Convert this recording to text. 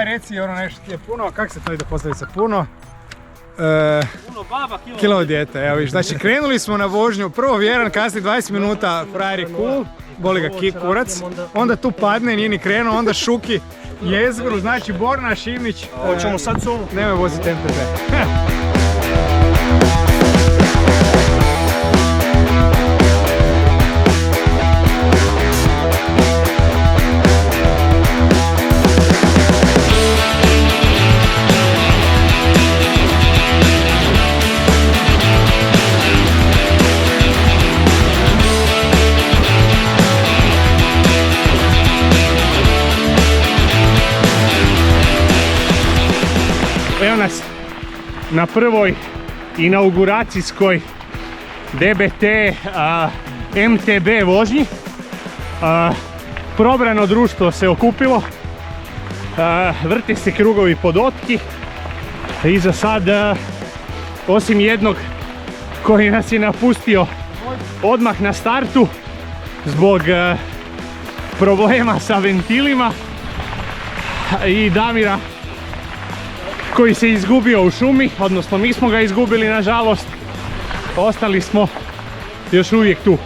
Aj reci ono nešto ti je puno, kako se to ide posljedica puno? Puno baba, Kilo dijete, evo viš. Znači krenuli smo na vožnju, prvo vjeran, kasnije 20 minuta, frajer je cool, boli ga kurac, onda tu padne, nije ni krenuo, onda šuki jezgru, znači Borna, Šivnić. Hoćemo sad s ovom? Nemoj voziti MTB. Evo nas na prvoj inauguracijskoj DBT MTB vožnji. Probrano društvo se okupilo, vrte se krugovi pod otki i za sad, osim jednog koji nas je napustio odmah na startu zbog problema sa ventilima, i Damira koji se izgubio u šumi, odnosno mi smo ga izgubili nažalost, ostali smo još uvijek tu.